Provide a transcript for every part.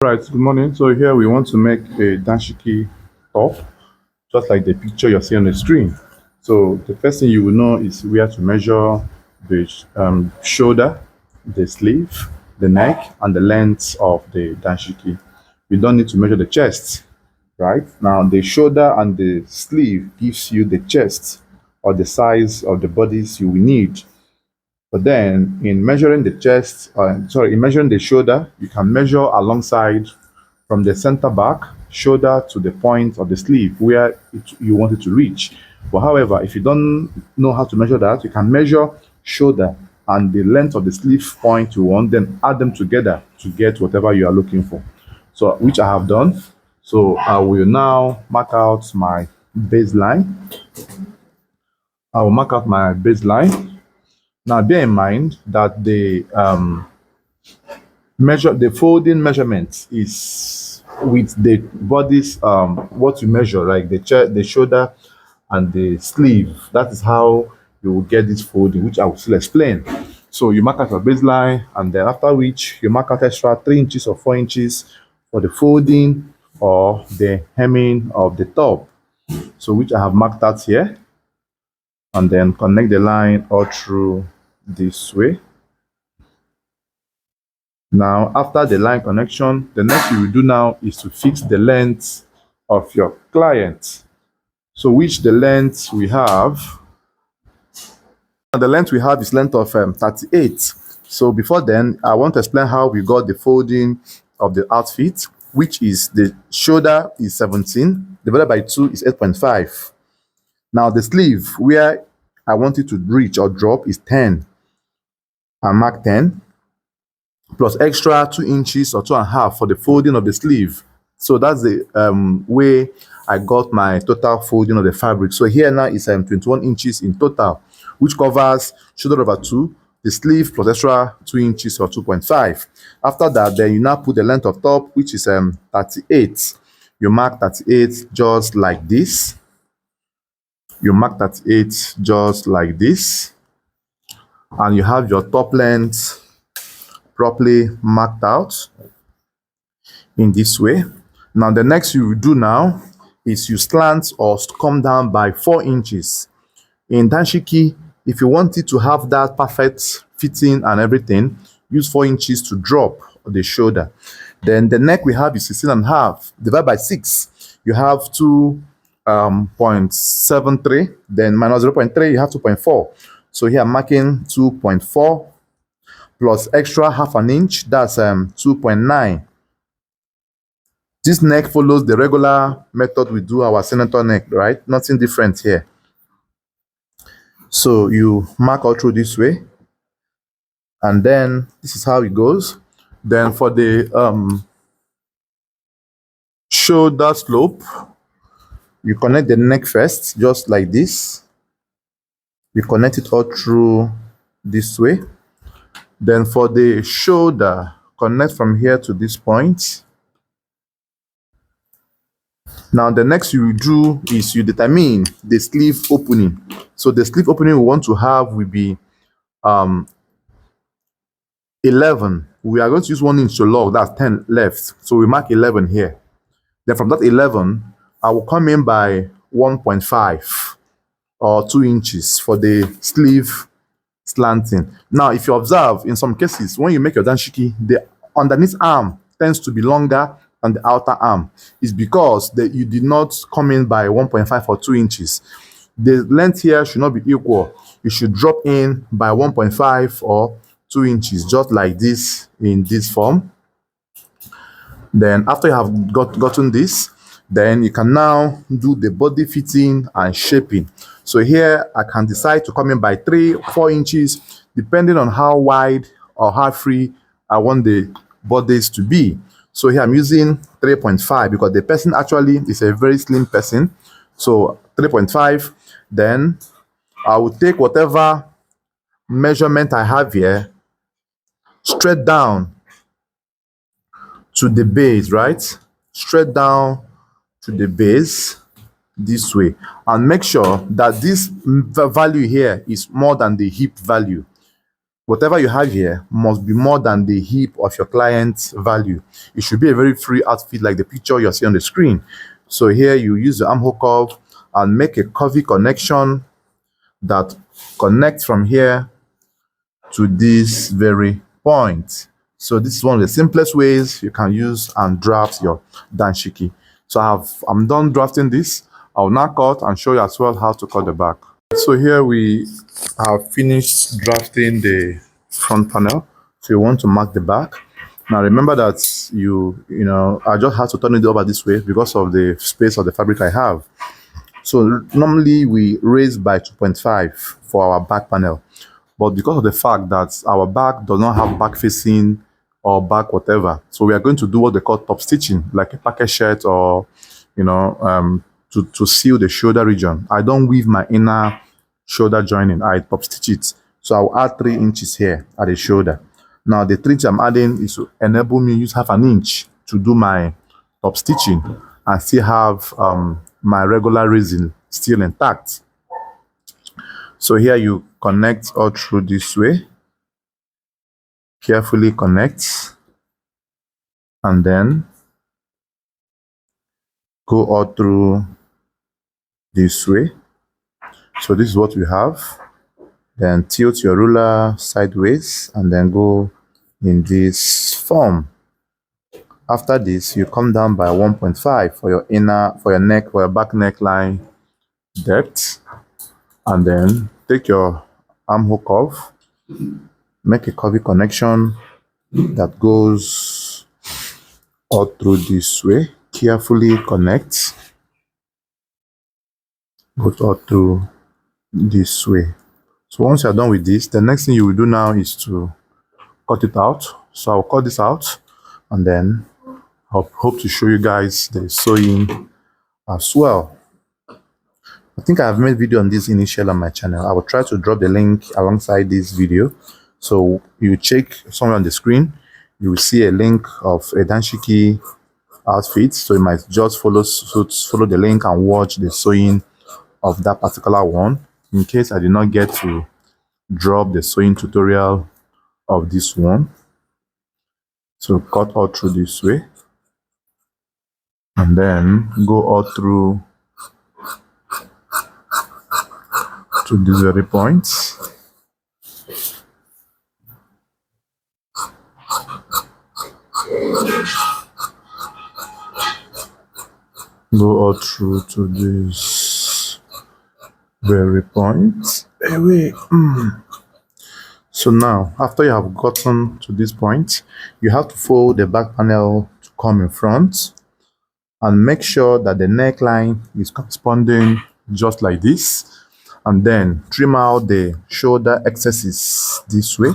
Right, good morning. So here we want to make a Danshiki top, just like the picture you're seeing on the screen. So the first thing you will know is where to measure the shoulder, the sleeve, the neck, and the length of the Danshiki. You don't need to measure the chest, right? Now the shoulder and the sleeve gives you the chest or the size of the bodies you will need. But then in measuring the chest, in measuring the shoulder, you can measure alongside from the center back, shoulder to the point of the sleeve where you want it to reach. But however, if you don't know how to measure that, you can measure shoulder and the length of the sleeve point you want, then add them together to get whatever you are looking for. So, which I have done. So, I will now mark out my baseline. I will mark out my baseline. Now, bear in mind that the folding measurement is with the body's what you measure, like the shoulder and the sleeve. That is how you will get this folding, which I will still explain. So you mark out your baseline, and then after which you mark out extra 3 inches or 4 inches for the folding or the hemming of the top. So which I have marked out here, and then connect the line all through this way. Now, after the line connection, the next you will do now is to fix the length of your client. So, which the length we have, and the length we have is length of 38. So, before then, I want to explain how we got the folding of the outfit, which is the shoulder is 17 divided by 2 is 8.5. Now, the sleeve where I want it to reach or drop is 10. I mark 10. Plus extra 2 inches or 2.5 for the folding of the sleeve. So that's the way I got my total folding of the fabric. So here now is 21 inches in total, which covers shoulder over 2, the sleeve plus extra 2 inches or 2.5. After that, then you now put the length of top, which is 38. You mark 38 just like this. You mark 38 just like this. And you have your top length properly marked out in this way. Now the next you will do now is you slant or come down by 4 inches. In Danshiki, if you want it to have that perfect fitting and everything, use 4 inches to drop the shoulder. Then the neck we have is 16.5 divided by 6. You have 2.73. Then minus 0.3, you have 2.4. So here I'm marking 2.4 plus extra half an inch, that's 2.9. This neck follows the regular method we do our senator neck, right? Nothing different here. So you mark all through this way, and then this is how it goes. Then for the shoulder slope, you connect the neck first, just like this. You connect it all through this way. Then for the shoulder, connect from here to this point. Now the next you do is you determine the sleeve opening. So the sleeve opening we want to have will be 11. We are going to use 1 inch to log, that's 10 left. So we mark 11 here. Then from that 11, I will come in by 1.5 or 2 inches for the sleeve slanting. Now, if you observe, in some cases, when you make your danshiki, the underneath arm tends to be longer than the outer arm. It's because you did not come in by 1.5 or 2 inches. The length here should not be equal. You should drop in by 1.5 or 2 inches, just like this in this form. Then after you have gotten this, then you can now do the body fitting and shaping. So here I can decide to come in by 3-4 inches, depending on how wide or how free I want the bodies to be. So here I'm using 3.5 because the person actually is a very slim person. So 3.5, then I will take whatever measurement I have here straight down to the base, right? Straight down to the base this way, and make sure that this value here is more than the hip value. whatever you have here must be more than the hip of your client's value. It should be a very free outfit like the picture you're seeing on the screen. So here you use the armhole curve and make a curvy connection that connects from here to this very point. So this is one of the simplest ways you can use and draft your danshiki. So I'm done drafting this. I'll now cut and show you as well how to cut the back. So here we have finished drafting the front panel. So you want to mark the back. Now remember that I just have to turn it over this way because of the space of the fabric I have. So normally we raise by 2.5 for our back panel. But because of the fact that our back does not have back facing or back whatever, so we are going to do what they call top stitching, like a packet shirt or, to seal the shoulder region. I don't weave my inner shoulder joining, I top stitch it. So I'll add 3 inches here at the shoulder. Now the 3 inches I'm adding is to enable me to use half an inch to do my top stitching and still have my regular raising still intact. So here you connect all through this way, carefully connect, and then go all through this way. So this is what we have. Then tilt your ruler sideways and then go in this form. After this, you come down by 1.5 for your back neckline depth, and then take your armhole curve, make a curvy connection that goes all through this way. Carefully connect, goes all through this way. So once you're done with this, the next thing you will do now is to cut it out. So I'll cut this out and then I'll hope to show you guys the sewing as well. I think I've made a video on this initially on my channel. I will try to drop the link alongside this video. So you check somewhere on the screen, you will see a link of a danshiki outfit. So you might just follow the link and watch the sewing of that particular one, in case I did not get to drop the sewing tutorial of this one. So cut all through this way and then go all through to this very point. Go all through to this very point. So now, after you have gotten to this point, you have to fold the back panel to come in front and make sure that the neckline is corresponding just like this, and then trim out the shoulder excesses this way.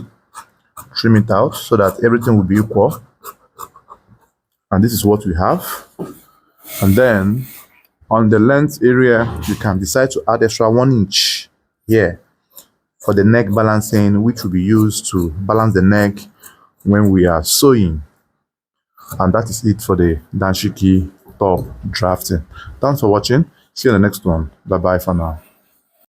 Trim it out so that everything will be equal, and this is what we have. And then on the length area, you can decide to add extra 1 inch here for the neck balancing, which will be used to balance the neck when we are sewing. And that is it for the danshiki top drafting. Thanks for watching. See you in the next one. Bye bye for now.